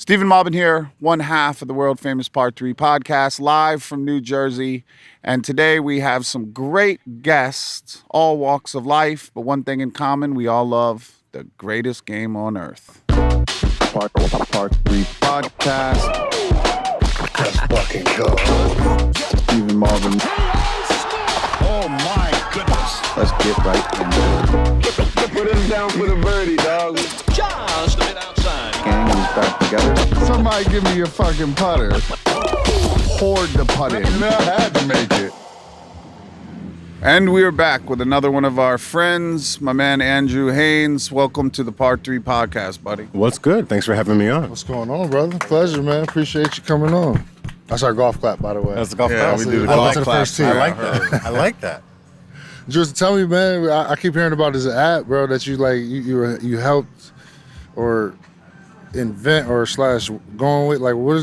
Stephen Malbon here, one half of the world-famous Part 3 podcast, live from New Jersey. And today we have some great guests, all walks of life, but one thing in common, we all love the greatest game on earth. Part 3 podcast. Let's fucking go. Stephen Malbon. Oh my goodness. Let's get right into it. Put us down for the birdie, dog. Just a bit outside. Gang is back together. Somebody give me your fucking putter. Poured the putt in. And I had to make it. And we're back with another one of our friends, my man Andrew Haynes. Welcome to the Part 3 podcast, buddy. What's good? Thanks for having me on. What's going on, brother? Pleasure, man. Appreciate you coming on. That's our golf clap, by the way. That's the golf Yeah, clap. we do the Welcome golf to the clap. first tee. I like that. I like that. Just tell me, man. I keep hearing about this app, bro, that you helped or invent or slash going with. Like, what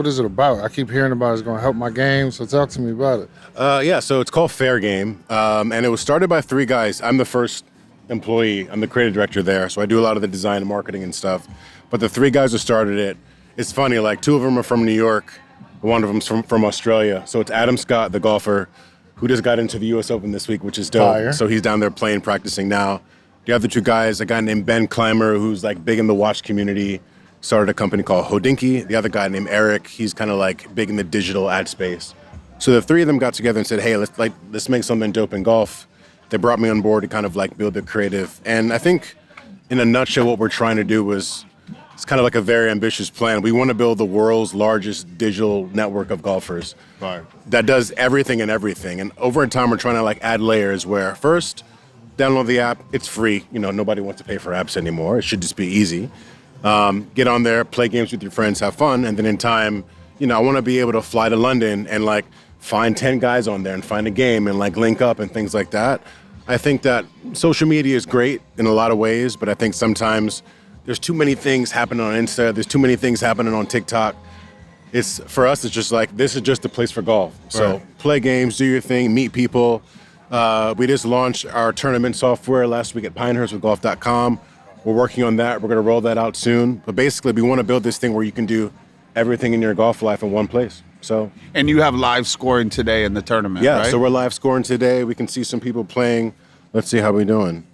is it about? I keep hearing about it's going to help my game. So talk to me about it. Yeah, so it's called Fair Game, and it was started by three guys. I'm the first employee. I'm the creative director there, so I do a lot of the design and marketing and stuff. But the three guys who started it, it's funny, like two of them are from New York, one of them's from Australia. So it's Adam Scott, the golfer, who just got into the U.S. Open this week, which is dope. Fire. So he's down there playing, practicing now. The other two guys, a guy named Ben Clymer, who's like big in the watch community, started a company called Hodinky. The other guy named Eric, he's kind of like big in the digital ad space. So the three of them got together and said, hey, let's make something dope in golf. They brought me on board to kind of like build the creative. And I think in a nutshell, what we're trying to do was, it's kind of like a very ambitious plan. We want to build the world's largest digital network of golfers. Right. That does everything and everything. And over time, we're trying to like add layers where first, download the app. It's free. You know, nobody wants to pay for apps anymore. It should just be easy. Get on there, play games with your friends, have fun. And then in time, you know, I want to be able to fly to London and like find 10 guys on there and find a game and like link up and things like that. I think that social media is great in a lot of ways, but I think sometimes there's too many things happening on Insta. There's too many things happening on TikTok. For us, it's just like, this is just a place for golf. So Right. play games, do your thing, meet people. We just launched our tournament software last week at pinehurstwithgolf.com. We're working on that. We're going to roll that out soon. But basically, we want to build this thing where you can do everything in your golf life in one place. So, And you have live scoring today in the tournament, yeah, right? so we're live scoring today. We can see some people playing. Let's see how we're doing.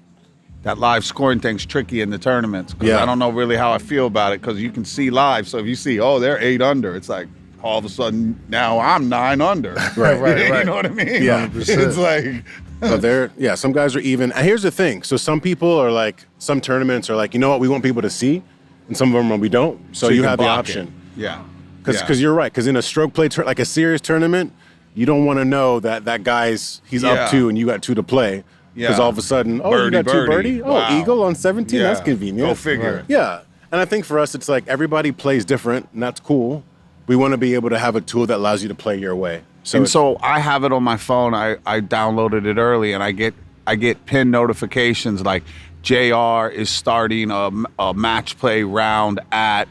That live scoring thing's tricky in the tournaments because Yeah. I don't know really how I feel about it because you can see live. So if you see, oh, they're 8 under, it's like all of a sudden now I'm 9 under. Right. You know what I mean? Yeah. It's like, So some guys are even. And here's the thing. So some people are like, some tournaments are like, you know what, we want people to see. And some of them we don't. So you can have the block option. it. Yeah. Because you're right. Because in a stroke play, like a serious tournament, you don't want to know that guy's, he's Yeah. up 2 and you got 2 to play. Because Yeah. all of a sudden, you Birdie, got 2 birdie. birdie? Oh, Wow. eagle on 17? Yeah. That's convenient. Go figure. Right. Yeah. And I think for us, it's like everybody plays different, and that's cool. We want to be able to have a tool that allows you to play your way. And so I have it on my phone. I downloaded it early, and I get pin notifications like JR is starting a match play round at,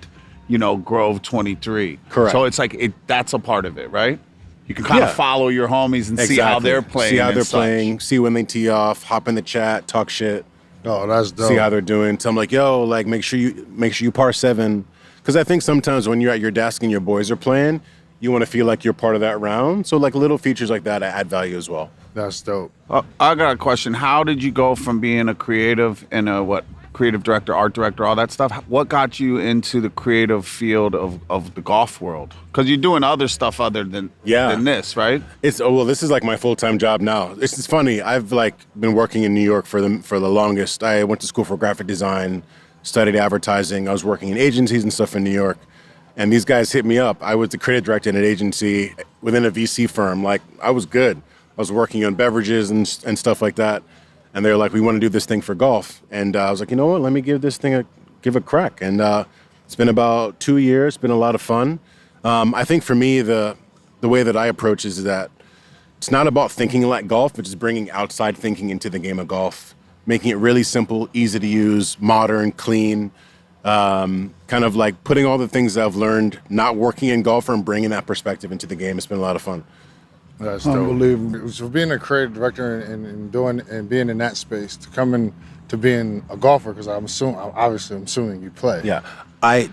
Grove 23. Correct. So it's like that's a part of it, right? You can kind of Yeah. follow your homies and see how they're playing. See how and they're such. playing, see when they tee off, hop in the chat, talk shit, Oh, that's dope. see how they're doing. Tell them like, yo, like make sure you par 7. Because I think sometimes when you're at your desk and your boys are playing, you want to feel like you're part of that round. So like little features like that add value as well. That's dope. I got a question. How did you go from being a creative and creative director, art director, all that stuff? What got you into the creative field of the golf world? Because you're doing other stuff other than this, right? This is like my full-time job now. It's funny. I've like been working in New York for the longest. I went to school for graphic design, studied advertising. I was working in agencies and stuff in New York. And these guys hit me up. I was the creative director in an agency within a VC firm. Like, I was good. I was working on beverages and stuff like that. And they were like, we want to do this thing for golf. And I was like, you know what? Let me give this thing a crack. And it's been about 2 years. It's been a lot of fun. I think for me, the way that I approach is that it's not about thinking like golf, but just bringing outside thinking into the game of golf, making it really simple, easy to use, modern, clean, kind of like putting all the things that I've learned not working in golf and bringing that perspective into the game. It's been a lot of fun. That's dope. Unbelievable. So being a creative director and being in that space, to come in to being a golfer? Because I'm assuming you play. Yeah, I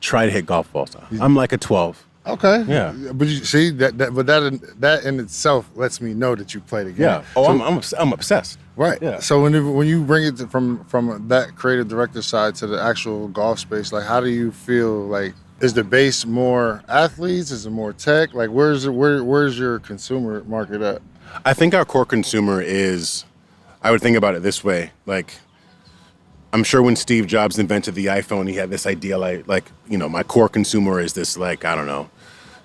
try to hit golf balls. I'm like a 12. Okay. Yeah. But you see that in itself lets me know that you play the game. Yeah. Oh, So- I'm obsessed. Right. Yeah. So when you bring it from that creative director side to the actual golf space, like how do you feel? Like, is the base more athletes? Is it more tech? Like where's your consumer market at? I think our core consumer is, I would think about it this way. Like, I'm sure when Steve Jobs invented the iPhone, he had this idea like, my core consumer is this, like, I don't know,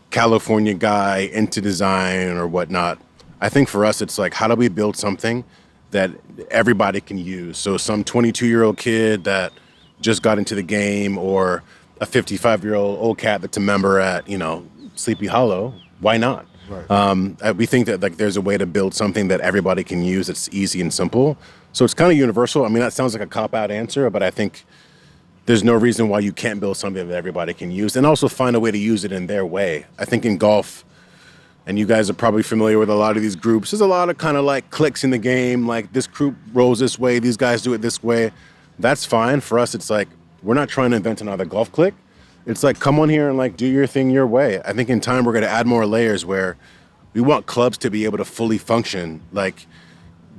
California guy into design or whatnot. I think for us, it's like, how do we build something that everybody can use? So some 22-year-old kid that just got into the game, or a 55-year-old old cat that's a member at, Sleepy Hollow, why not? Right. We think that like there's a way to build something that everybody can use that's easy and simple. So it's kind of universal. I mean, that sounds like a cop-out answer, but I think there's no reason why you can't build something that everybody can use, and also find a way to use it in their way. I think in golf, and you guys are probably familiar with a lot of these groups, there's a lot of kind of like cliques in the game, like this group rolls this way, these guys do it this way. That's fine. For us, it's like, we're not trying to invent another golf clique. It's like, come on here and like do your thing your way. I think in time we're going to add more layers where we want clubs to be able to fully function. Like,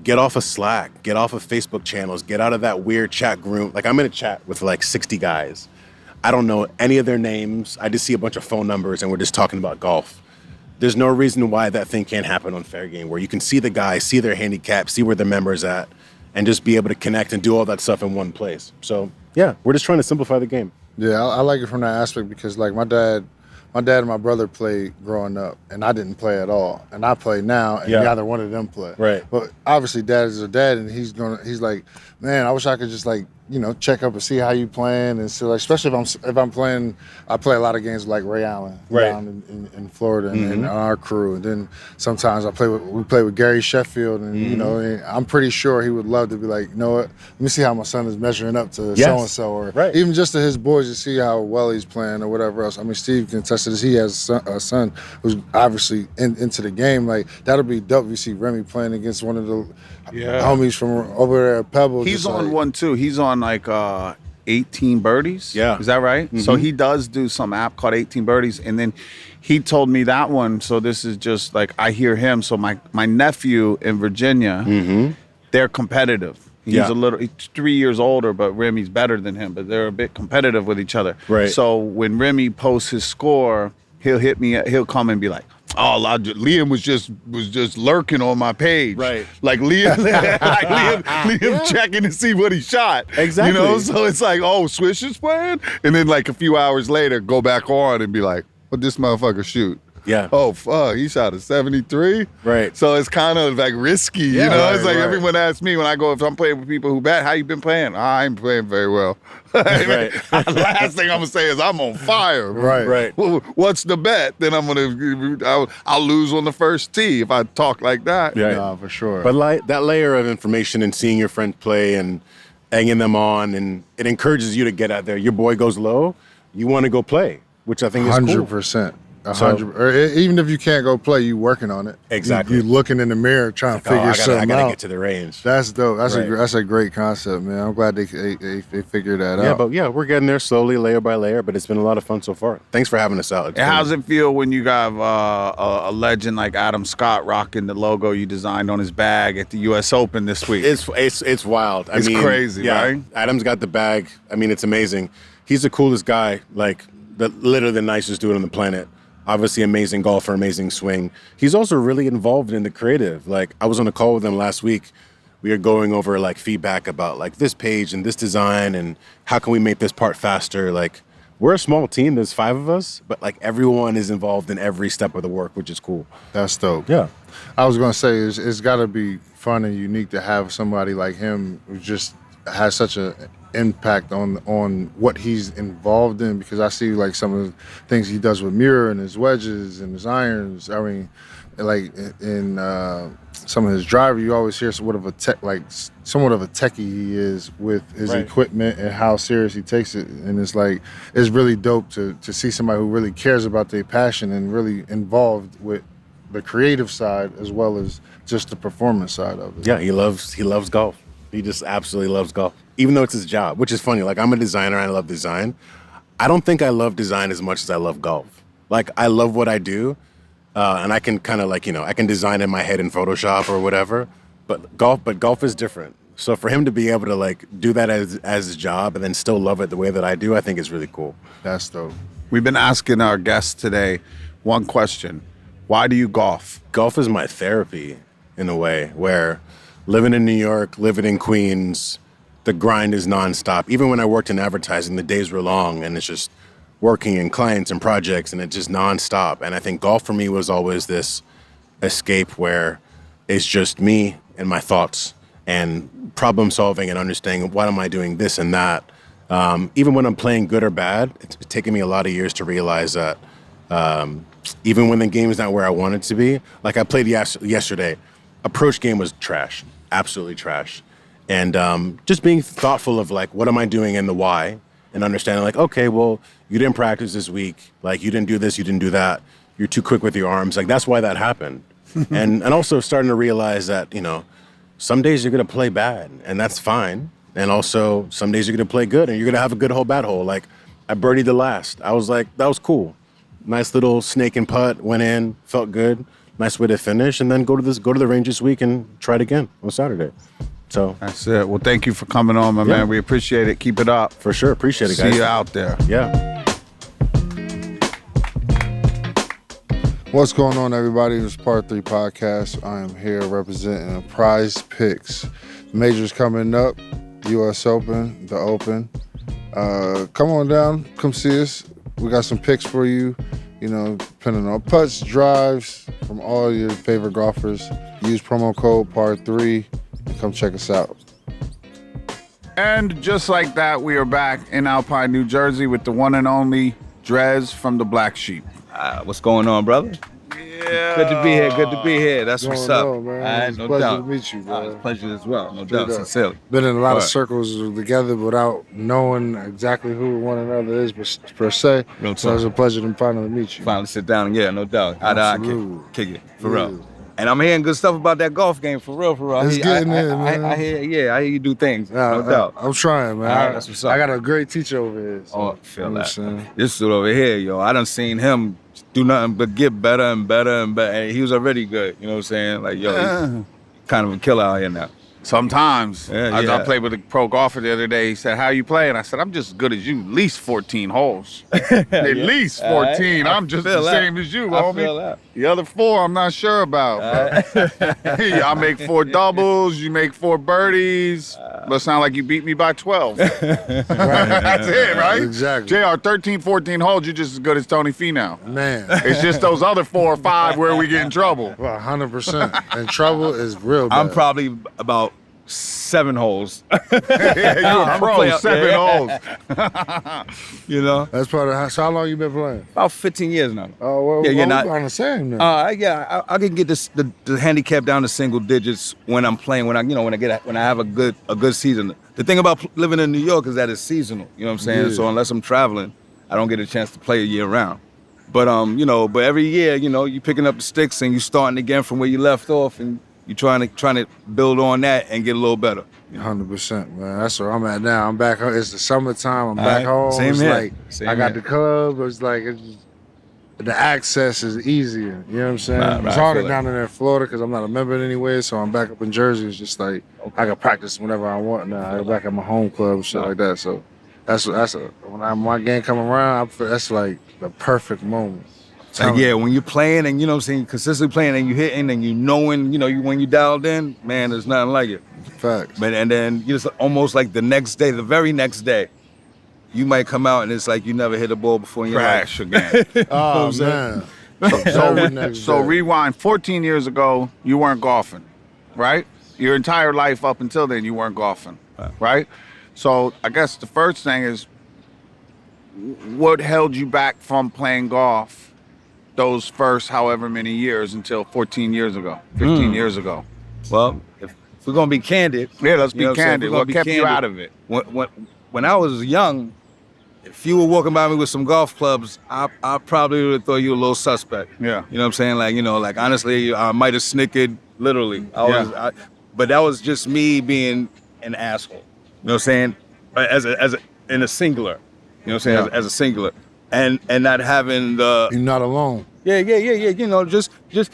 get off of Slack, get off of Facebook channels, get out of that weird chat group. Like, I'm in a chat with like 60 guys. I don't know any of their names. I just see a bunch of phone numbers and we're just talking about golf. There's no reason why that thing can't happen on Fair Game, where you can see the guys, see their handicap, see where their members at, and just be able to connect and do all that stuff in one place. So yeah, we're just trying to simplify the game. Yeah, I like it from that aspect because like my dad and my brother played growing up, and I didn't play at all. And I play now, and neither one of them play. Right. But obviously, dad is a dad, and he's like, man, I wish I could just like check up and see how you playing, and so like, especially if I'm playing, I play a lot of games with, like Ray Allen down in Florida and our crew, and then sometimes we play with Gary Sheffield, and and I'm pretty sure he would love to be like, you know what, let me see how my son is measuring up to so and so, or even just to his boys to see how well he's playing or whatever else. I mean, Steve can attest to this. He has a son who's obviously into the game. Like, that'll be dope if you see Remy playing against one of the homies from over there at Pebble. He's on one too. He's on like 18 Birdies. Yeah. Is that right? So he does do some app called 18 Birdies. And then he told me that one. So this is just like, I hear him. So my nephew in Virginia, they're competitive. He's he's 3 years older, but Remy's better than him. But they're a bit competitive with each other. Right. So when Remy posts his score, he'll hit me. He'll come and be like, "Oh, Liam was just lurking on my page." Right. Like Liam checking to see what he shot. Exactly. So it's like, oh, Swish is playing, and then like a few hours later, go back on and be like, "What this motherfucker shoot?" Yeah. Oh, fuck, he shot a 73. Right. So it's kind of like risky, you know? right, It's like right. everyone asks me when I go, if I'm playing with people who bet, how you been playing? I ain't playing very well. Right. Last thing I'm going to say is I'm on fire. Right. What's the bet? Then I'll lose on the first tee if I talk like that. Yeah. No, for sure. But like that layer of information and seeing your friends play and egging them on, and it encourages you to get out there. Your boy goes low, you want to go play, which I think is cool. 100%. 100. Or even if you can't go play, you working on it. Exactly. You looking in the mirror trying to figure something I gotta out. get to the range. That's dope. That's Right. that's a great concept, man. I'm glad they figured that Yeah, out. but yeah, we're getting there slowly, layer by layer. But it's been a lot of fun so far. Thanks for having us out. It's And been- how's it feel when you got a legend like Adam Scott rocking the logo you designed on his bag at the U.S. Open this week? It's wild. It's crazy, right? Adam's got the bag. I mean, it's amazing. He's the coolest guy, like literally the nicest dude on the planet. Obviously, amazing golfer, amazing swing. He's also really involved in the creative. Like, I was on a call with him last week. We were going over like feedback about like this page and this design and how can we make this part faster. Like, we're a small team. There's 5 of us, but like everyone is involved in every step of the work, which is cool. That's dope. Yeah. I was gonna say it's got to be fun and unique to have somebody like him who just has such an impact on what he's involved in, because I see like some of the things he does with Muir and his wedges and his irons. I mean, like in some of his driver, you always hear somewhat of a techie he is with his equipment and how serious he takes it. And it's like, it's really dope to see somebody who really cares about their passion and really involved with the creative side as well as just the performance side of it. Yeah, he loves golf. He just absolutely loves golf, even though it's his job, which is funny. Like, I'm a designer. I love design. I don't think I love design as much as I love golf. Like, I love what I do, and I can kind of like, I can design in my head in Photoshop or whatever. But golf is different. So for him to be able to like do that as his job and then still love it the way that I do, I think is really cool. That's dope. We've been asking our guests today one question. Why do you golf? Golf is my therapy in a way where living in New York, living in Queens, the grind is nonstop. Even when I worked in advertising, the days were long and it's just working and clients and projects and it's just nonstop. And I think golf for me was always this escape where it's just me and my thoughts and problem solving and understanding why am I doing this and that. Even when I'm playing good or bad, it's taken me a lot of years to realize that even when the game is not where I want it to be, like I played yesterday, approach game was trash, absolutely trash. And just being thoughtful of like, what am I doing and the why, and understanding like, okay, well, you didn't practice this week, like you didn't do this, you didn't do that, you're too quick with your arms, like that's why that happened. and also starting to realize that, some days you're gonna play bad, and that's fine. And also, some days you're gonna play good, and you're gonna have a good hole, bad hole. Like, I birdied the last. I was like, that was cool. Nice little snake and putt, went in, felt good. Nice way to finish, and then go to the range this week and try it again on Saturday. So That's it. Well, thank you for coming on, my man. We appreciate it. Keep it up. for sure, appreciate it, guys. See you out there. Yeah. What's going on, everybody? This is Part 3 Podcast. I am here representing Prize Picks. Majors coming up, U.S. Open, the Open. Come on down, come see us. We got some picks for you, depending on putts, drives, from all your favorite golfers. Use promo code Part3 and come check us out. And just like that, we are back in Alpine, New Jersey with the one and only Dres from the Black Sheep. What's going on, brother? Yeah. Good to be here. Good to be here. That's what's up. Man. It's no a pleasure doubt. to meet you, bro. It's a pleasure as well. No Straight doubt. up. Sincerely. Been in a lot of Right. circles together without knowing exactly who one another is, per se. Real So it's a talk. pleasure to finally meet you. Finally sit down. Yeah, no doubt. Eye to eye Absolutely. kick it for Yeah. real. And I'm hearing good stuff about that golf game for real. It's getting in, man. I hear you do things. No I- doubt. I'm trying, man. All right, that's what's up. I got a great teacher over here. So, Oh, I feel you know that. what I'm saying? This dude over here, yo, I done seen him do nothing but get better and better and better. And he was already good. You know what I'm saying? Like, yo, he's kind of a killer out here now. Sometimes. Yeah, I yeah. played with a pro golfer the other day. He said, how you play? And I said, I'm just as good as you. At least 14 holes. At least 14. I'm just the feel that. same as you, I homie. feel that. The other 4, I'm not sure about. I make 4 doubles. You make 4 birdies. But sound like you beat me by 12. That's it, right? Exactly. JR, 13, 14 holes, you're just as good as Tony Finau. Man. It's just those other 4 or 5 where we get in trouble. Well, 100%. And trouble is real bad. I'm probably about 7 holes. You're a pro, play- 7 holes. You know? That's part of so how long you been playing? About 15 years now. Oh, well, Yeah, you're we're not- on the same now. I can get the handicap down to single digits when I'm playing. When I have a good season. The thing about living in New York is that it's seasonal. You know what I'm saying? Yeah. So unless I'm traveling, I don't get a chance to play year round. But but every year, you picking up the sticks and you starting again from where you left off, and you trying to build on that and get a little better. 100%, man. That's where I'm at now. I'm back home. It's the summertime. I'm All back right. home. Same It's here. like Same I got here. the club. It's like the access is easier. You know what I'm saying? Right, It's I harder feel down in there in Florida because I'm not a member anyway. So I'm back up in Jersey. It's just like I can practice whenever I want now. I'm back at my home club and shit like that. So when my game come around, that's like the perfect moment. Like, yeah, when you're playing and consistently playing and you hitting and you knowing, when you dialed in, man, there's nothing like it. Facts. But and then it's almost like the very next day, you might come out and it's like you never hit a ball before in your Crash life. again. Oh man. So rewind 14 years ago, you weren't golfing, right? Your entire life up until then, you weren't golfing, right? So I guess the first thing is, what held you back from playing golf those first however many years until 14 years ago, 15 years ago? Well, if we're gonna be candid, Yeah, let's be what I'm saying? candid. We're gonna What be kept you candid. out of it? When I was young, if you were walking by me with some golf clubs, I probably would have thought you a little suspect. Yeah. You know what I'm saying? Like honestly, I might have snickered literally. But that was just me being an asshole. You know what I'm saying? In a singular. You know what I'm saying? As a singular. And not having the... You're not alone. Yeah. You know, just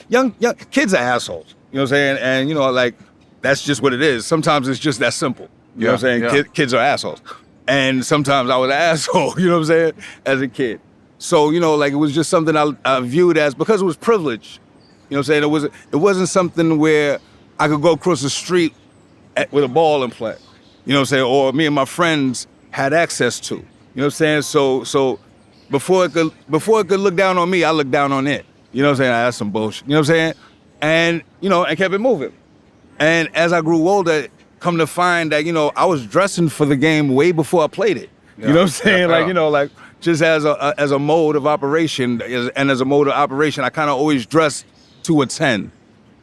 young kids are assholes. You know what I'm saying? And, you know, like, that's just what it is. Sometimes it's just that simple. You know what I'm saying? Yeah. Kids are assholes. And sometimes I was an asshole, you know what I'm saying, as a kid. So, you know, like, it was just something I viewed as, because it was privilege. You know what I'm saying? It wasn't something where I could go across the street with a ball and play. You know what I'm saying? Or me and my friends had access to. You know what I'm saying? So before it could look down on me, I looked down on it. You know what I'm saying? That's some bullshit. You know what I'm saying? And, you know, and kept it moving. And as I grew older, come to find that, you know, I was dressing for the game way before I played it. You know what I'm saying? Like, you know, like, just as a mode of operation, and as a mode of operation, I kind of always dressed to a 10.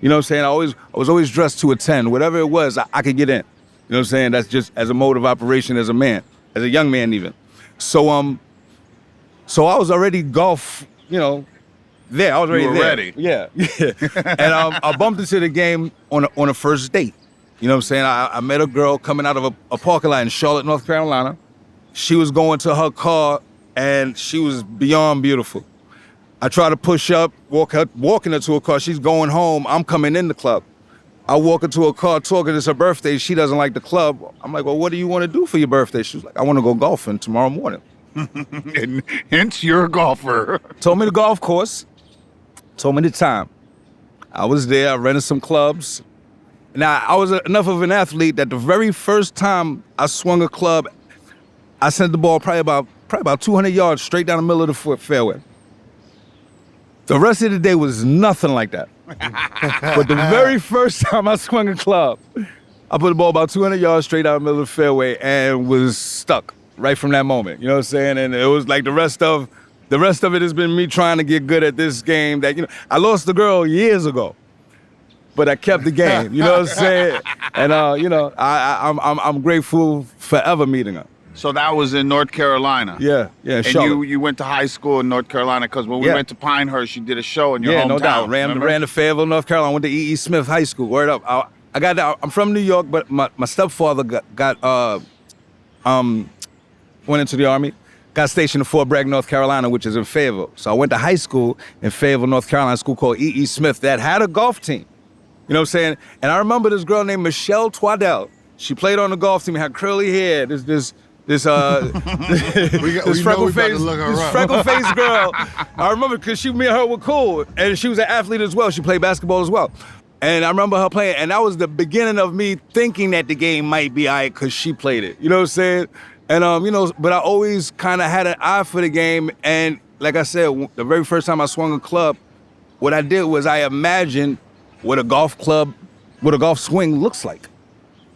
You know what I'm saying? I was always dressed to a 10. Whatever it was, I could get in. You know what I'm saying? That's just as a mode of operation as a man, as a young man even. So I was already golf, you know, there. I was already there. Ready. Yeah. And I bumped into the game on a first date. You know what I'm saying? I met a girl coming out of a parking lot in Charlotte, North Carolina. She was going to her car, and she was beyond beautiful. I try to push up, walking her to her car. She's going home. I'm coming in the club. I walk into her car talking, it's her birthday. She doesn't like the club. I'm like, well, what do you want to do for your birthday? She was like, I want to go golfing tomorrow morning. And hence you're a golfer. Told me the golf course. Told me the time. I was there. I rented some clubs. Now, I was enough of an athlete that the very first time I swung a club, I sent the ball probably about 200 yards straight down the middle of the fairway. The rest of the day was nothing like that. But the very first time I swung a club, I put the ball about 200 yards straight down the middle of the fairway and was stuck right from that moment. You know what I'm saying? And it was like the rest of it has been me trying to get good at this game that, you know, I lost the girl years ago, but I kept the game. You know what I'm saying? And, you know, I'm grateful forever meeting her. So that was in North Carolina. Yeah, And Charlotte. you went to high school in North Carolina, because when we went to Pinehurst, you did a show in your hometown. Yeah, no doubt. remember? Ran to Fayetteville, North Carolina. Went to E.E. Smith High School. Word up. I got that. I'm from New York, but my stepfather went into the Army. Got stationed in Fort Bragg, North Carolina, which is in Fayetteville. So I went to high school in Fayetteville, North Carolina, a school called E.E. Smith that had a golf team. You know what I'm saying? And I remember this girl named Michelle Twaddell. She played on the golf team, had curly hair. This freckle-faced girl. I remember because me and her were cool, and she was an athlete as well. She played basketball as well. And I remember her playing, and that was the beginning of me thinking that the game might be all right because she played it. You know what I'm saying? And, you know, but I always kind of had an eye for the game. And like I said, the very first time I swung a club, what I did was I imagined what a golf swing looks like.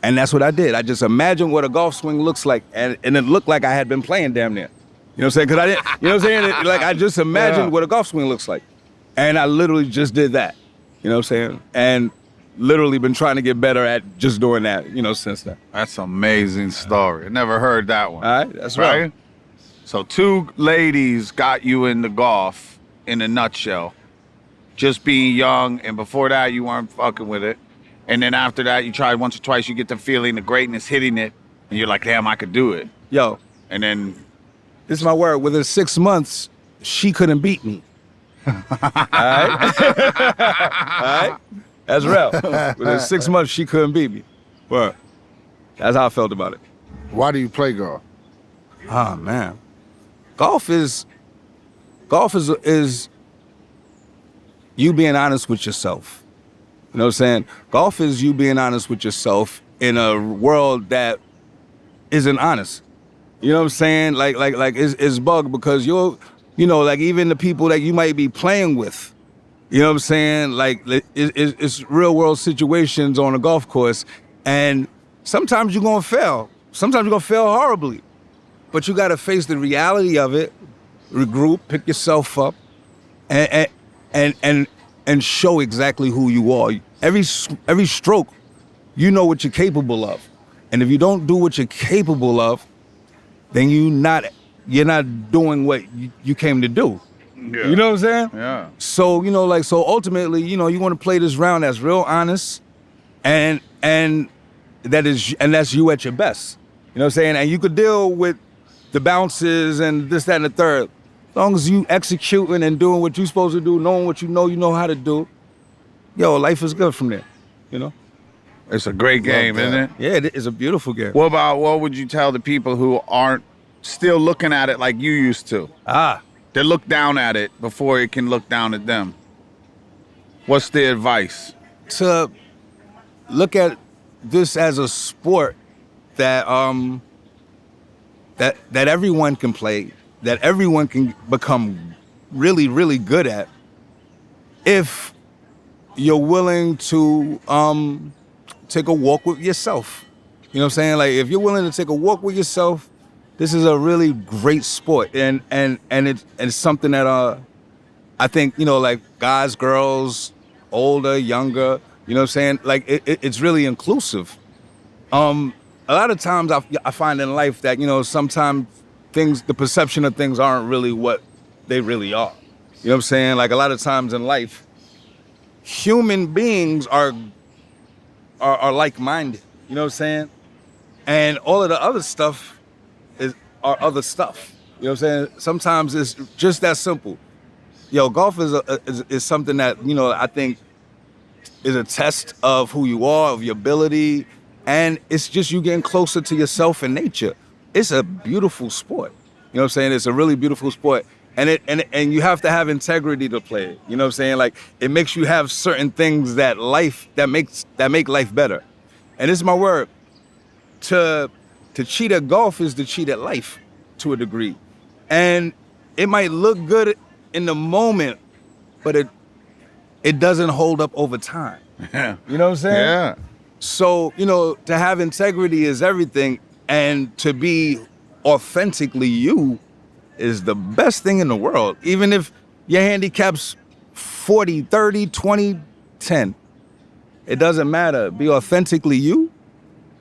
And that's what I did. I just imagined what a golf swing looks like, and it looked like I had been playing damn near. You know what I'm saying? Because I didn't, you know what I'm saying? Like, I just imagined what a golf swing looks like. And I literally just did that. You know what I'm saying? And literally been trying to get better at just doing that, you know, since then. That's an amazing story. I never heard that one. All right, that's right. So 2 ladies got you into golf in a nutshell. Just being young, and before that, you weren't fucking with it. And then after that, you try once or twice, you get the feeling, the greatness hitting it, and you're like, damn, I could do it. Yo. And then... This is my word. Within 6 months, she couldn't beat me. All right? All right? That's real. Within 6 months, she couldn't beat me. Word. That's how I felt about it. Why do you play golf? Oh, man. Golf is you being honest with yourself. You know what I'm saying? Golf is you being honest with yourself in a world that isn't honest. You know what I'm saying? Like it's bugged because you know, like even the people that you might be playing with, you know what I'm saying? Like it's real world situations on a golf course, and sometimes you're gonna fail. Sometimes you're gonna fail horribly, but you gotta face the reality of it, regroup, pick yourself up, and show exactly who you are. Every stroke, you know what you're capable of. And if you don't do what you're capable of, then you're not doing what you came to do. Yeah. You know what I'm saying? Yeah. So, you know, like, so ultimately, you know, you want to play this round that's real honest and that's you at your best. You know what I'm saying? And you could deal with the bounces and this, that, and the third. As long as you executing and doing what you're supposed to do, knowing what you know how to do, yo, life is good from there, you know? It's a great game, isn't it? Yeah, it is a beautiful game. What would you tell the people who aren't still looking at it like you used to? They look down at it before it can look down at them. What's the advice? To look at this as a sport that that everyone can play, that everyone can become really, really good at if you're willing to take a walk with yourself. You know what I'm saying? Like, if you're willing to take a walk with yourself, this is a really great sport. And it's something that I think, you know, like guys, girls, older, younger, you know what I'm saying? Like, it's really inclusive. A lot of times I find in life that, you know, sometimes the perception of things aren't really what they really are. You know what I'm saying? Like, a lot of times in life, human beings are like-minded. You know what I'm saying? And all of the other stuff are other stuff. You know what I'm saying? Sometimes it's just that simple. Yo, golf is something that, you know, I think is a test of who you are, of your ability, and it's just you getting closer to yourself and nature. It's a beautiful sport. You know what I'm saying? It's a really beautiful sport. And you have to have integrity to play it. You know what I'm saying? Like, it makes you have certain things that make life better. And this is my word. To cheat at golf is to cheat at life to a degree. And it might look good in the moment, but it doesn't hold up over time. Yeah. You know what I'm saying? Yeah. So, you know, to have integrity is everything, and to be authentically you is the best thing in the world. Even if your handicap's 40, 30, 20, 10. It doesn't matter. Be authentically you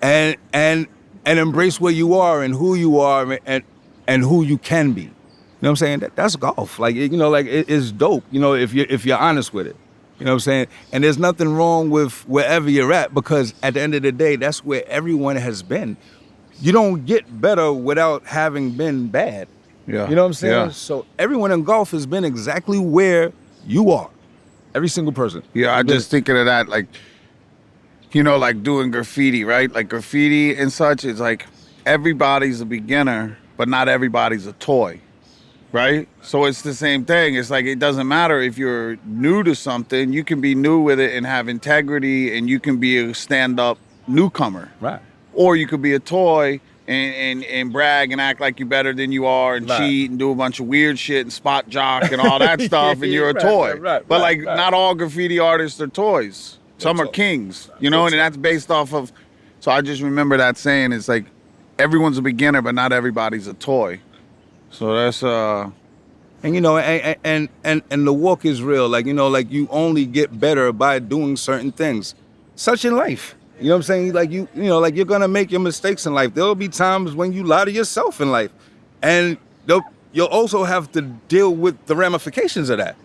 and embrace where you are and who you are and who you can be. You know what I'm saying? That's golf. Like, you know, like it's dope, you know, if you're honest with it. You know what I'm saying? And there's nothing wrong with wherever you're at, because at the end of the day, that's where everyone has been. You don't get better without having been bad. Yeah. You know what I'm saying? Yeah. So everyone in golf has been exactly where you are. Every single person. Yeah, I just thinking of that, like, you know, like doing graffiti, right? Like graffiti and such is like everybody's a beginner, but not everybody's a toy, right? So it's the same thing. It's like, it doesn't matter if you're new to something, you can be new with it and have integrity, and you can be a stand-up newcomer. Right. Or you could be a toy and brag and act like you're better than you are and Right. cheat and do a bunch of weird shit and spot jock and all that stuff, and you're a Right, toy. right, But right, like, right. not all graffiti artists are toys. Some are toys. kings, you know, and that's based off of. So I just remember that saying. It's like, everyone's a beginner, but not everybody's a toy. So that's And you know, and the walk is real. Like, you know, like, you only get better by doing certain things. Such in life. You know what I'm saying? Like, you know, like, you're gonna make your mistakes in life. There'll be times when you lie to yourself in life. And you'll also have to deal with the ramifications of that.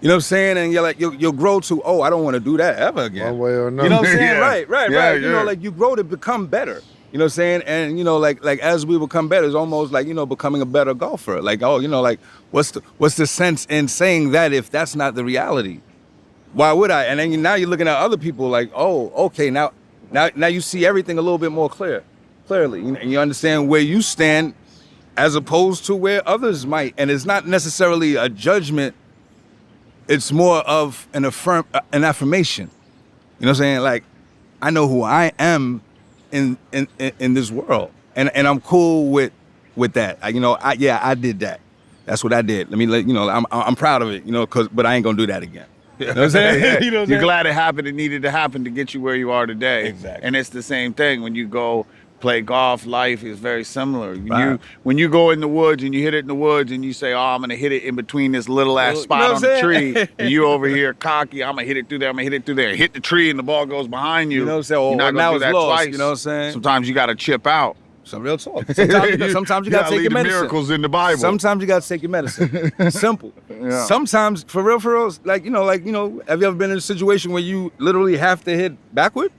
You know what I'm saying? And you're like, you'll grow to, oh, I don't want to do that ever again. One way or another. You know what I'm saying? Yeah. Right. Yeah, You know, yeah. like, you grow to become better. You know what I'm saying? And, you know, like as we become better, it's almost like, you know, becoming a better golfer. Like, oh, you know, like, what's the sense in saying that if that's not the reality? Why would I? And then now you're looking at other people like, oh, okay, now you see everything a little bit more clearly. And you understand where you stand as opposed to where others might. And it's not necessarily a judgment. It's more of an affirmation. You know what I'm saying? Like, I know who I am in this world, and I'm cool with that. I did that. That's what I did. I'm proud of it. You know, but I ain't gonna do that again. You know what I'm saying? You know what I'm You're saying? glad it happened. It needed to happen to get you where you are today. Exactly. And it's the same thing when you go play golf. Life is very similar. Right. When you go in the woods and you hit it in the woods and you say, "Oh, I'm gonna hit it in between this little ass You spot know on what the I'm tree," saying? and you over here cocky, "I'm gonna hit it through there. I'm gonna hit it through there." Hit the tree and the ball goes behind you. You know what I'm saying? You're not gonna Now do it's that lost, twice. you know what I'm saying? Sometimes you gotta chip out. Some real talk. Sometimes you gotta take leave your the medicine. miracles in the Bible. Sometimes you gotta take your medicine. Simple. Yeah. Sometimes, for real, like, have you ever been in a situation where you literally have to hit backward?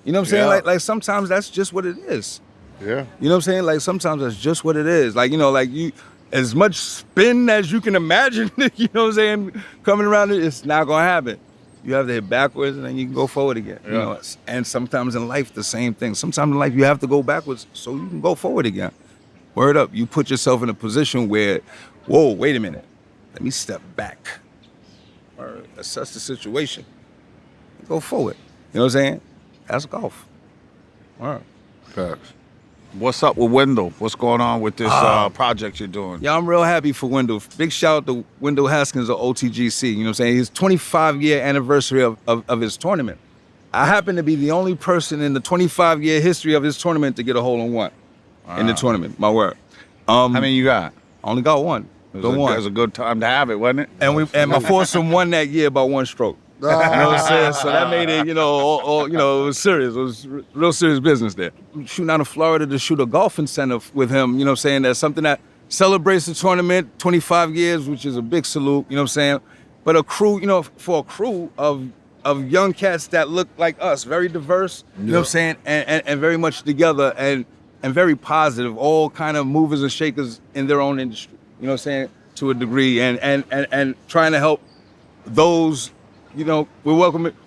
You know what I'm saying? Yeah. Like sometimes that's just what it is. Yeah. You know what I'm saying? Like sometimes that's just what it is. Like, you know, like you, as much spin as you can imagine, you know what I'm saying, coming around it, it's not gonna happen. You have to hit backwards and then you can go forward again. You know, and sometimes in life, the same thing. Sometimes in life, you have to go backwards so you can go forward again. Word up, you put yourself in a position where, whoa, wait a minute, let me step back. Or assess the situation. Go forward. You know what I'm saying? That's golf. Word. Facts. What's up with Wendell? What's going on with this project you're doing? Yeah, I'm real happy for Wendell. Big shout out to Wendell Haskins of OTGC. You know what I'm saying? His 25-year anniversary of his tournament. I happen to be the only person in the 25-year history of his tournament to get a hole-in-one in the tournament. My word. How many you got? I only got one. It was a good time to have it, wasn't it? And my foursome won that year by one stroke. You know what I'm saying? So that made it, you know, all, you know, it was serious. It was real serious business there. Shooting out of Florida to shoot a golf incentive with him, you know what I'm saying? That's something that celebrates the tournament, 25 years, which is a big salute, you know what I'm saying? But a crew, you know, for a crew of young cats that look like us, very diverse, you know what I'm saying? And very much together and very positive, all kind of movers and shakers in their own industry, you know what I'm saying? To a degree, and trying to help those. You know, we're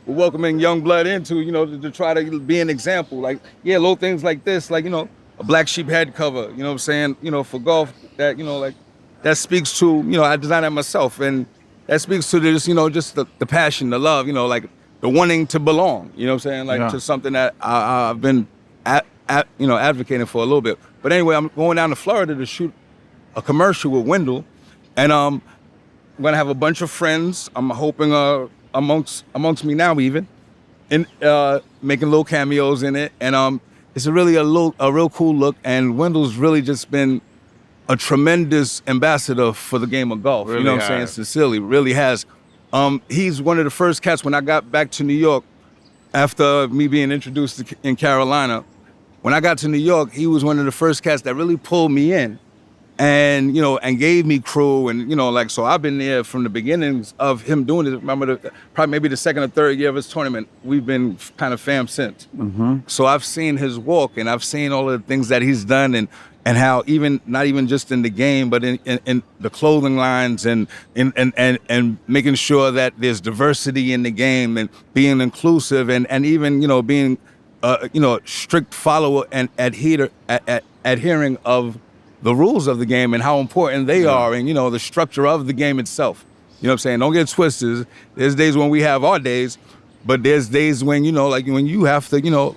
welcoming young blood into, you know, to try to be an example. Like, yeah, little things like this, like, you know, a black sheep head cover, you know what I'm saying, you know, for golf, that, you know, like, that speaks to, you know, I designed that myself, and that speaks to this, you know, just the passion, the love, you know, like, the wanting to belong, you know what I'm saying, like, to something that I've been, you know, advocating for a little bit. But anyway, I'm going down to Florida to shoot a commercial with Wendell, and I'm gonna have a bunch of friends, I'm hoping, amongst me now even, and making little cameos in it, and it's a real cool look. And Wendell's really just been a tremendous ambassador for the game of golf. Really, you know what I'm saying? Sincerely, really has. He's one of the first cats when I got back to New York after me being introduced in Carolina. When I got to New York, he was one of the first cats that really pulled me in. And, you know, and gave me crew, and, you know, like, so I've been there from the beginnings of him doing it. Remember, probably maybe the second or third year of his tournament, we've been kind of fam since. Mm-hmm. So I've seen his walk, and I've seen all of the things that he's done, and how even, not even just in the game, but in the clothing lines, and making sure that there's diversity in the game, and being inclusive, and even, you know, being, you know, strict follower and adhering of the rules of the game and how important they are, and, you know, the structure of the game itself. You know what I'm saying? Don't get twisted. There's days when we have our days, but there's days when, you know, like when you have to, you know,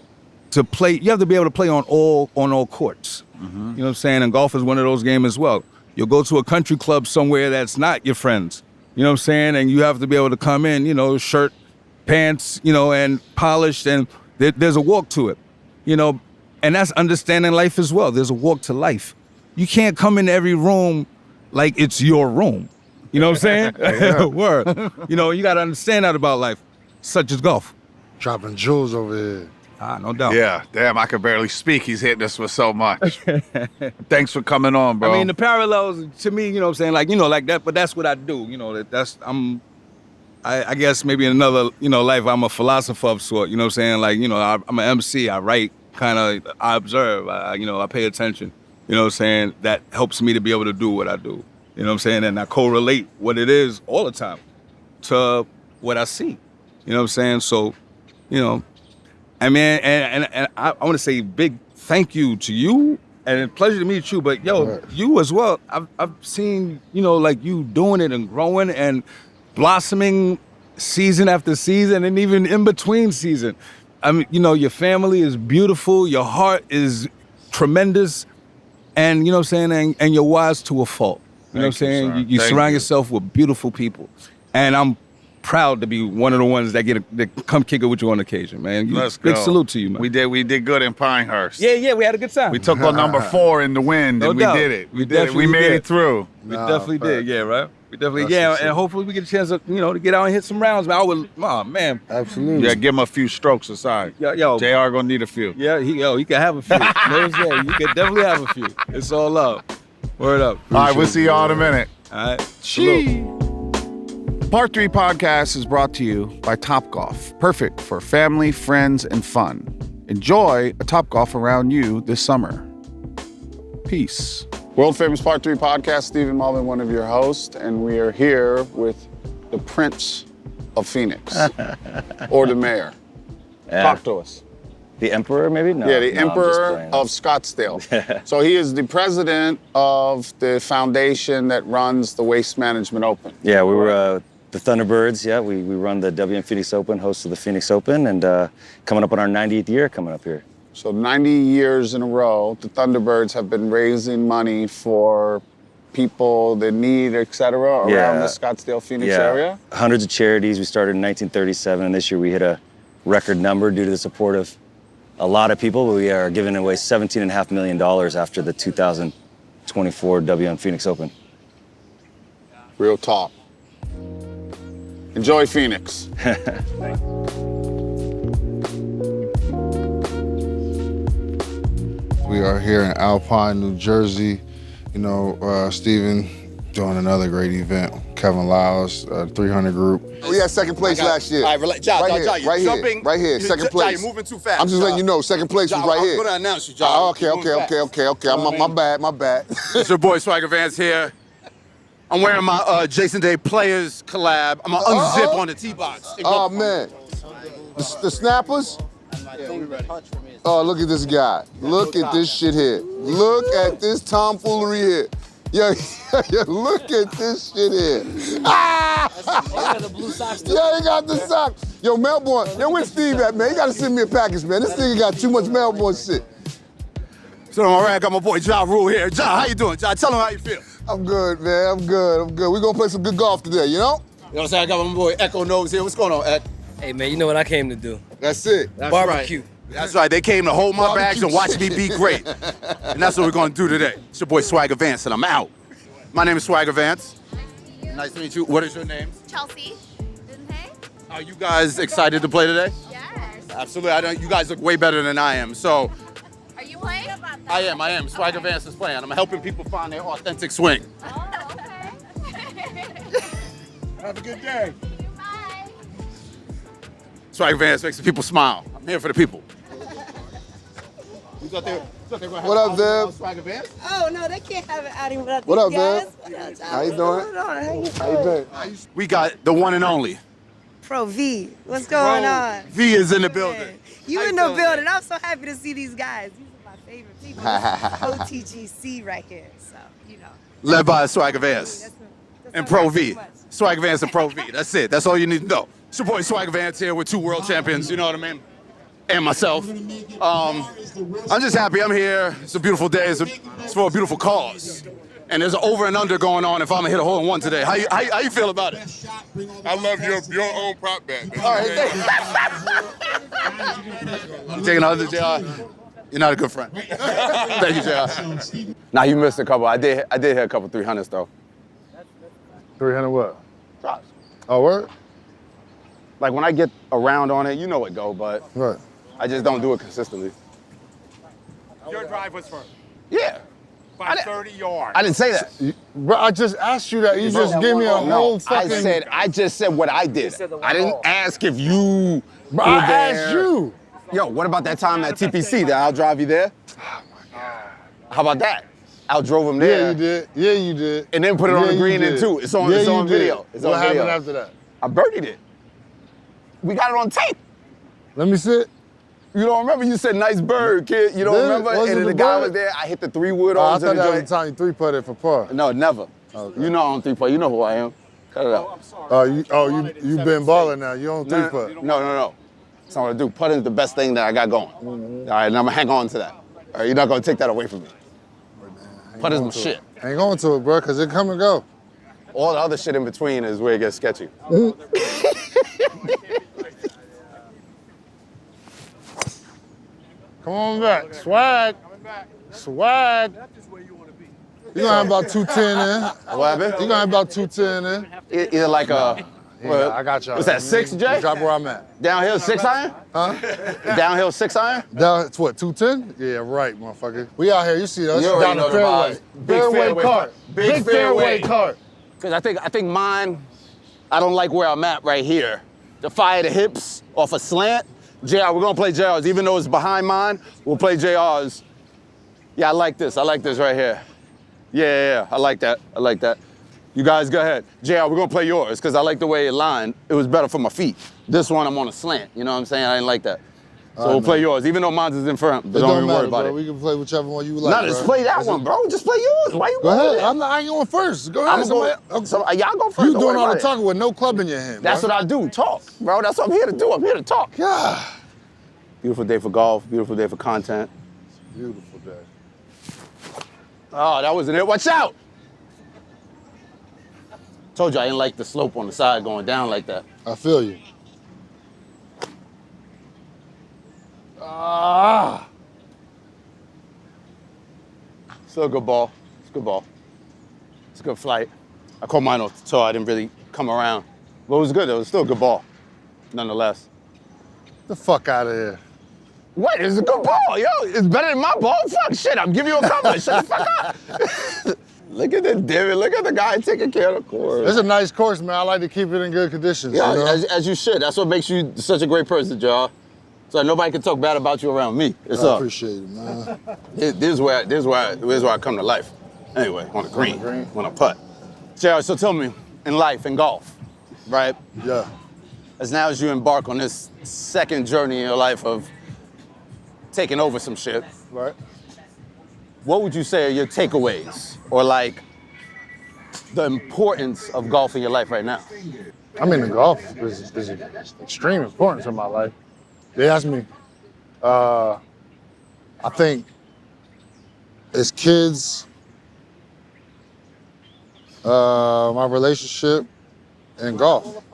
to play, you have to be able to play on all courts. Mm-hmm. You know what I'm saying? And golf is one of those games as well. You'll go to a country club somewhere that's not your friends. You know what I'm saying? And you have to be able to come in, you know, shirt, pants, you know, and polished, and there's a walk to it, you know, and that's understanding life as well. There's a walk to life. You can't come in every room like it's your room. You know what I'm saying? Word. You know, you got to understand that about life, such as golf. Dropping jewels over here. No doubt. Yeah, damn, I could barely speak. He's hitting us with so much. Thanks for coming on, bro. I mean, the parallels to me, you know what I'm saying, like, you know, like that, but that's what I do. You know, I guess maybe in another, you know, life, I'm a philosopher of sort, you know what I'm saying? Like, you know, I'm an MC, I write, kind of, I observe, you know, I pay attention. You know what I'm saying? That helps me to be able to do what I do. You know what I'm saying? And I correlate what it is all the time to what I see. You know what I'm saying? So, you know, I mean, and I want to say big thank you to you, and a pleasure to meet you. But yo, you as well. I've seen, you know, like you doing it and growing and blossoming season after season, and even in between season. I mean, you know, your family is beautiful. Your heart is tremendous. And, you know what I'm saying, and you're wise to a fault. You know what I'm saying? You surround yourself with beautiful people. And I'm proud to be one of the ones that come kick it with you on occasion, man. Let's go. Big salute to you, man. We did good in Pinehurst. Yeah, we had a good time. We took on number 4 in the wind, and we did it. We did it. We made it through. We definitely did, yeah, right? We definitely, and hopefully we get a chance to, you know, to get out and hit some rounds, man. Man. Absolutely. Yeah, give him a few strokes aside. Yo. JR gonna need a few. Yeah, he can have a few. You know what I'm saying? You can definitely have a few. It's all love. Word up. All right, we'll see y'all in a minute. All right. Part 3 podcast is brought to you by Topgolf. Perfect for family, friends, and fun. Enjoy a Topgolf around you this summer. Peace. World Famous Part 3 podcast, Stephen Malbon, one of your hosts, and we are here with the Prince of Phoenix, or the mayor. Yeah. Talk to us. The Emperor, maybe? No. Yeah, the no, I'm just Emperor playing. of Scottsdale. So he is the president of the foundation that runs the Waste Management Open. Yeah, we were the Thunderbirds. Yeah, we run the WM Phoenix Open, host of the Phoenix Open, and coming up on our 90th year coming up here. So 90 years in a row, the Thunderbirds have been raising money for people that need, et cetera, around the Scottsdale, Phoenix area? Hundreds of charities. We started in 1937, and this year we hit a record number due to the support of a lot of people. We are giving away $17.5 million after the 2024 WM Phoenix Open. Real talk. Enjoy Phoenix. We are here in Alpine, New Jersey. You know, Stephen doing another great event. Kevin Lyles, 300 group. We had second place last year. All right, relax. Ja, right Ja, here, Ja, you're right jumping. here, right here, second place. Ja, you're moving too fast. I'm just letting you know, second place was right here. I'm gonna announce you, Ja. Okay. My bad. It's your boy Swagga Vance here. I'm wearing my Jason Day Players collab. I'm gonna unzip on the tee box. Oh man, the snappers. Oh, look at this guy. Look at this shit here. Look at this tomfoolery here. Yo, look at this shit here. Ah! Yeah, he got the socks. Yo, Malbon, yo, where's Steve at, man? He gotta send me a package, man. This nigga got too much Malbon shit. So all right, I got my boy Ja Rule here. Ja, how you doing? Ja, tell him how you feel. I'm good, man. I'm good. We're gonna play some good golf today, you know? You know what I'm saying? I got my boy Echo Nose here. What's going on, Ed? Hey man, you know what I came to do? That's it. That's Barbecue. Right. That's right. They came to hold my bags and watch me be great. And that's what we're gonna do today. It's your boy Swagga Vance, and I'm out. My name is Swagga Vance. Nice to meet you. What is your name? Chelsea. Hey. Are you guys excited to play today? Yes. Absolutely. You guys look way better than I am. So Are you playing? I am. Swagga Vance is playing. I'm helping people find their authentic swing. Oh, okay. Have a good day. Bye. Swagga Vance makes the people smile. I'm here for the people. What up, Dev? Swagga Vance? Oh no, they can't have it outing without What up, these guys. Dev? How you doing? How you doing? We got the one and only. Pro V, what's going on? V is in the building. You How in you the doing, building. man? I'm so happy to see these guys. These are my favorite people. OTGC right here. So, you know. Led by Swagga Vance That's and all Pro right, V. too much. Swagga Vance and Pro V. That's it. That's all you need to know. It's your boy Swagga Vance here with 2 world champions, you know what I mean? And myself. I'm just happy I'm here. It's a beautiful day. It's for a beautiful cause. And there's an over and under going on if I'm gonna hit a hole in one today. How you feel about it? I love your own prop bet. All right, you taking another JR? You're not a good friend. Thank you, JR. Nah, you missed a couple. I did hit a couple 300s though. 300 what? Drops. Oh, word? Like when I get around on it, you know it go, but What? I just don't do it consistently. Your drive was first. Yeah. By 30 yards. I didn't say that. Bro, I just asked you that. You just gave me a whole fucking... I just said what I did. I didn't ask if you Bro, were I there. asked you. Yo, what about that time at TPC that I'll drive you there? Oh, my God. How about that? I drove him there. Yeah, you did. Yeah, you did. And then put it on the you green did. in too. It's on Yeah, you did. video. It's what on happened video. after that? I birdied it. We got it on tape. Let me sit. You don't remember? You said nice bird, kid. You don't Did it? remember? Was And it then the the guy bird? was there. I hit the 3-wood Oh, I on to thought the that was joint. the time you three-putted for par. No, never. Okay. You know I don't 3-putt. You know who I am. Cut it out. You been balling now. You don't three-putt. No. That's not what I do. Putting is the best thing that I got going. All right, and I'm gonna hang on to that. All right, you're not gonna take that away from me. Putting's my shit. Hang on to it, bro, because it come and go. All the other shit in between is where it gets sketchy. Come on back. Swag. Swag. You're gonna have about 210 in. What happened? You're gonna have about 210 in. Either like a. Yeah, I got y'all. What's that, 6, Jay? Drop where I'm at. Downhill 6 iron? Huh? Downhill 6 iron? Down, it's what, 210? Yeah, right, motherfucker. We out here, you see us. You already Down know the the fairway. vibes. Big fairway cart. Big fairway fairway. cart. Because I think mine, I don't like where I'm at right here. To fire the hips off a slant, JR, we're gonna play JR's. Even though it's behind mine, we'll play JR's. Yeah, I like this. I like this right here. Yeah, I like that. I like that. You guys go ahead. JR, we're gonna play yours, because I like the way it lined. It was better for my feet. This one, I'm on a slant. You know what I'm saying? I didn't like that. So we'll play yours, even though mine's is in front. But It don't don't even matter, worry about bro. it. We can play whichever one you like. No, just play that one, bro. Just play yours. Why you Go ahead. going I ain't going first. Go ahead. I'm gonna go. Y'all go first. You Don't doing worry all the about it. talking with no club in your hand. That's bro. what I do. Talk, bro. That's what I'm here to do. I'm here to talk. Yeah. Beautiful day for golf. Beautiful day for content. Beautiful day. Oh, that wasn't it. Watch out! Told you I didn't like the slope on the side going down like that. I feel you. Ah. Still a good ball. It's a good ball. It's a good flight. I caught mine off the toe. I didn't really come around. But it was good. It was still a good ball, nonetheless. The fuck out of here. What? It's a good ball, yo. It's better than my ball. Fuck shit. I'm giving you a compliment. Shut the fuck up. Look at the divot. Look at the guy taking care of the course. It's a nice course, man. I like to keep it in good conditions. Yeah, you know? as you should. That's what makes you such a great person, Ja. So nobody can talk bad about you around me. It's I up. appreciate it, man. This is where I come to life. Anyway, on the green, when I putt. JR, so tell me, in life, in golf, right? Yeah. As now as you embark on this second journey in your life of taking over some shit, right? What would you say are your takeaways, or like the importance of golf in your life right now? I mean, the golf is extreme importance in my life. They asked me, I think as kids, my relationship and golf.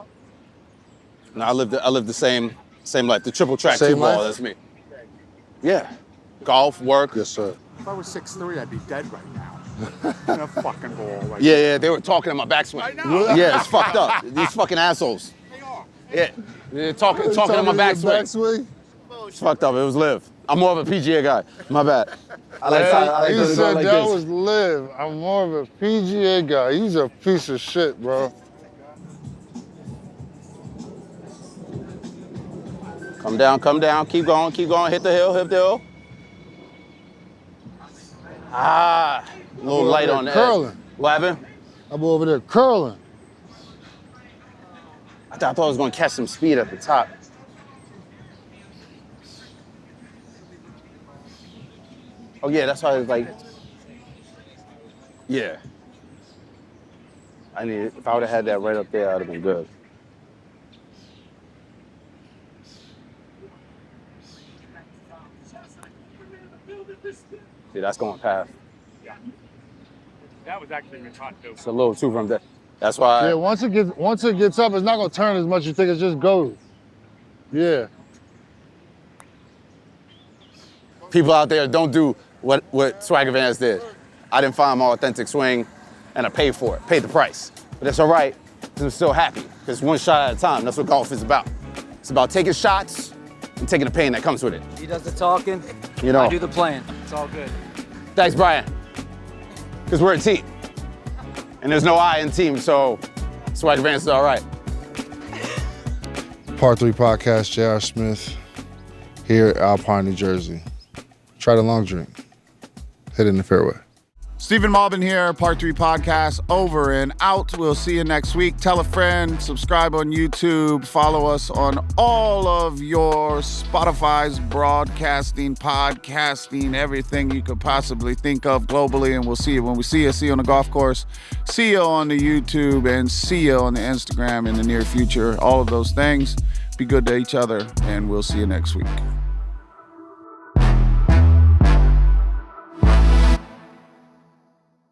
No, I live the same life, the triple track Same two ball, life? that's me. Yeah, golf, work. Yes, sir. If I was 6'3", I'd be dead right now. In a fucking ball. Like Yeah, they were talking in my backswing. I know. Yeah, it's fucked up. These fucking assholes. Yeah, they're talking in my backswing. It's fucked up. It was live. I'm more of a PGA guy. My bad. I like You to go said like that this. was live. I'm more of a PGA guy. He's a piece of shit, bro. Come down, keep going, hit the hill. Ah, a little light on that. Curling. What happened? I'm over there curling. I thought I was gonna catch some speed at the top. Oh yeah, that's why I was like, yeah. If I would've had that right up there, I'd have been good. See, that's going past. Yeah. That was actually even hot too. It's a little too from that. That's why. Yeah, once it gets up, it's not gonna turn as much. You think it just goes. Yeah. People out there don't do what Swagga Vance did. I didn't find my authentic swing, and I paid for it, paid the price. But that's all right, because I'm still happy, because one shot at a time. That's what golf is about. It's about taking shots and taking the pain that comes with it. He does the talking, You know. I do the playing. It's all good. Thanks, Brian. Because we're a team. And there's no I in team, so Swagga Vance is all right. Part 3 podcast, J.R. Smith, here at Alpine, New Jersey. Try the long drink. Hit it in the fairway. Stephen Malbon here, Part 3 podcast, over and out. We'll see you next week. Tell a friend, subscribe on YouTube, follow us on all of your Spotify's broadcasting, podcasting, everything you could possibly think of globally, and we'll see you when we see you. See you on the golf course, see you on the YouTube, and see you on the Instagram in the near future. All of those things. Be good to each other, and we'll see you next week.